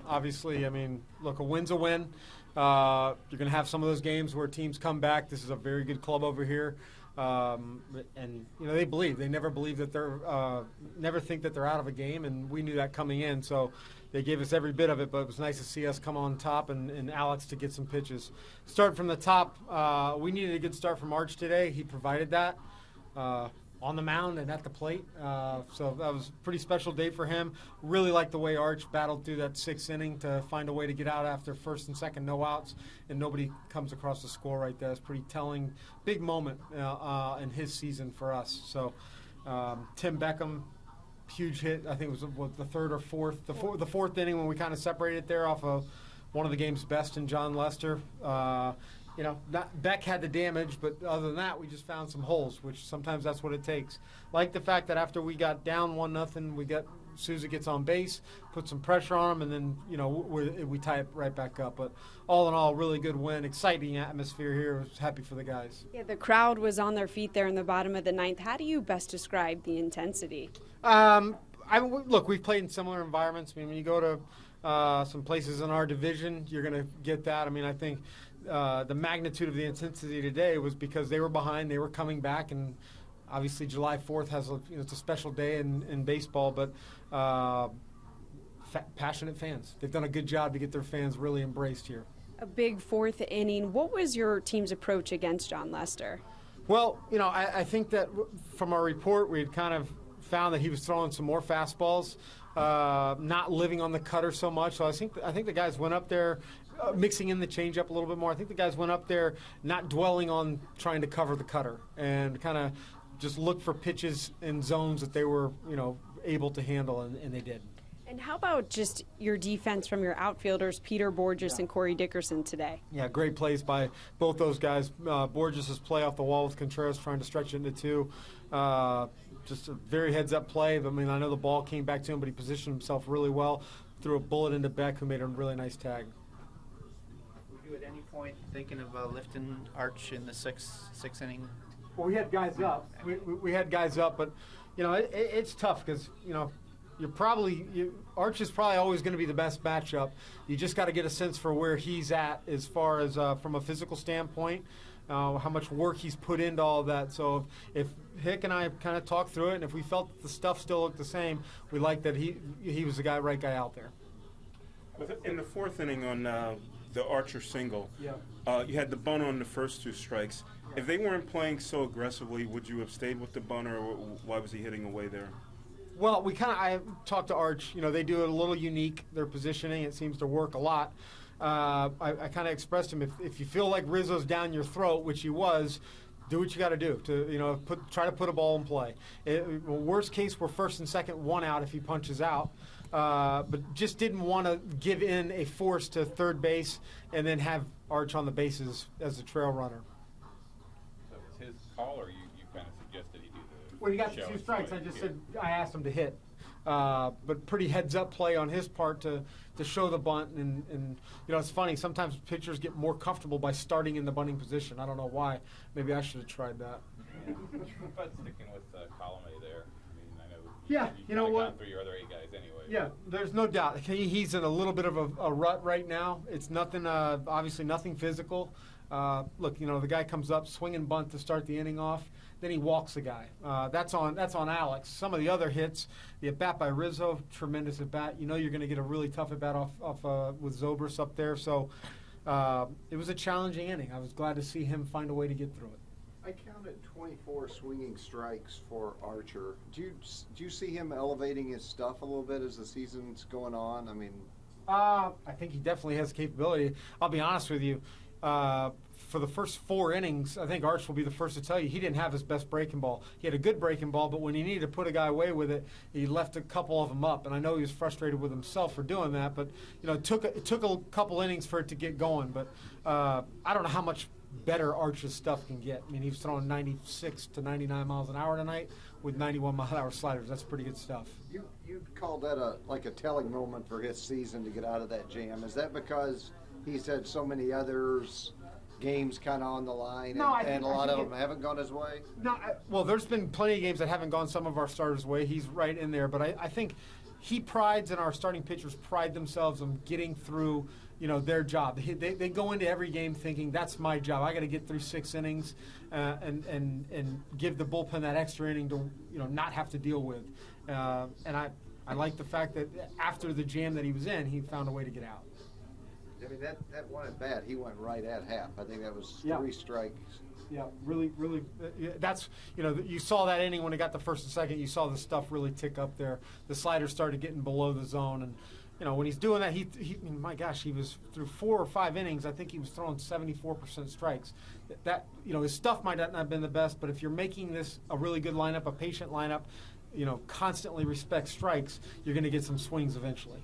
Obviously, I mean, look, a win's a win. You're going to have some of those games where teams come back. This is a very good club over here. And, you know, they never believe that never think that they're out of a game, and we knew that coming in. So they gave us every bit of it, but it was nice to see us come on top and Alex to get some pitches. Starting from the top, we needed a good start from Arch today. He provided that. On the mound and at the plate. So that was a pretty special day for him. Really liked the way Arch battled through that sixth inning to find a way to get out after first and second no outs, and nobody comes across the score right there. It's pretty telling. Big moment in his season for us. So Tim Beckham, huge hit. I think it was the third or fourth. The fourth inning when we kind of separated there off of one of the game's best in John Lester. You know, Beck had the damage, but other than that, we just found some holes, which sometimes that's what it takes. Like the fact that after we got down 1-0, Souza gets on base, put some pressure on him, and then, you know, we tie it right back up. But all in all, really good win, exciting atmosphere here. I was happy for the guys. Yeah, the crowd was on their feet there in the bottom of the ninth. How do you best describe the intensity? Look, we've played in similar environments. I mean, when you go to some places in our division, you're going to get that. I mean, I think the magnitude of the intensity today was because they were behind, they were coming back, and obviously July 4th it's a special day in baseball, but passionate fans. They've done a good job to get their fans really embraced here. A big fourth inning. What was your team's approach against John Lester? Well, you know, I think that from our report, we had kind of found that he was throwing some more fastballs, not living on the cutter so much. So I think the guys went up there mixing in the changeup a little bit more. I think the guys went up there not dwelling on trying to cover the cutter and kind of just look for pitches in zones that they were, you know, able to handle, and they did. And how about just your defense from your outfielders, Peter Borges and Corey Dickerson today? Yeah, great plays by both those guys. Borges' play off the wall with Contreras trying to stretch it into two. Just a very heads-up play. I mean, I know the ball came back to him, but he positioned himself really well, threw a bullet into Beck, who made a really nice tag. Were you at any point thinking of lifting Arch in the sixth inning? Well, we had guys up. We had guys up, but, you know, it's tough because, you know, Arch is probably always going to be the best matchup. You just got to get a sense for where he's at as far as from a physical standpoint, how much work he's put into all of that. So if Hick and I kind of talked through it, and if we felt that the stuff still looked the same, we liked that he was the right guy out there. In the fourth inning on the Archer single, you had the bunter on the first two strikes. Yeah. If they weren't playing so aggressively, would you have stayed with the bunter, or why was he hitting away there? Well, I talked to Arch. You know, they do it a little unique, their positioning. It seems to work a lot. I kind of expressed to him, if you feel like Rizzo's down your throat, which he was, do what you got to do to, you know, try to put a ball in play. Worst case, we're first and second, one out if he punches out. But just didn't want to give in a force to third base and then have Arch on the bases as a trail runner. So it was his call, or you kind of suggested he do the Well, he got the two strikes. I asked him to hit. But pretty heads-up play on his part to show the bunt. And you know, it's funny. Sometimes pitchers get more comfortable by starting in the bunting position. I don't know why. Maybe I should have tried that. Yeah. But sticking with Colomé there, I mean, I know you know what? Gone through your other 8 guys anyway. Yeah, there's no doubt. He's in a little bit of a rut right now. It's nothing, obviously nothing physical. Look, you know, the guy comes up, swinging bunt to start the inning off. Then he walks the guy. That's on Alex. Some of the other hits, the at-bat by Rizzo, tremendous at-bat. You know you're going to get a really tough at-bat off with Zobrist up there. So it was a challenging inning. I was glad to see him find a way to get through it. I counted 24 swinging strikes for Archer. Do you see him elevating his stuff a little bit as the season's going on? I mean, I think he definitely has capability. I'll be honest with you. For the first 4 innings, I think Arch will be the first to tell you he didn't have his best breaking ball. He had a good breaking ball, but when he needed to put a guy away with it, he left a couple of them up. And I know he was frustrated with himself for doing that, but you know, it took a couple innings for it to get going. But I don't know how much better Arch's stuff can get. I mean, he was throwing 96 to 99 miles an hour tonight with 91-mile-an-hour sliders. That's pretty good stuff. You called that a telling moment for his season to get out of that jam. Is that because he's had so many others? Games kind of on the line, and a lot of them haven't gone his way? No, well, there's been plenty of games that haven't gone some of our starters' way. He's right in there. But I think he prides and our starting pitchers pride themselves on getting through, their job. They go into every game thinking, that's my job. I got to get through 6 innings and give the bullpen that extra inning to, not have to deal with. And I like the fact that after the jam that he was in, he found a way to get out. I mean, that one at bat, he went right at half. I think that was 3 strikes. Yeah, really. That's, you saw that inning when it got the first and second. You saw the stuff really tick up there. The sliders started getting below the zone, and when he's doing that, he my gosh, he was through 4 or 5 innings. I think he was throwing 74% strikes. That his stuff might not have been the best, but if you're making this a really good lineup, a patient lineup, constantly respect strikes, you're going to get some swings eventually.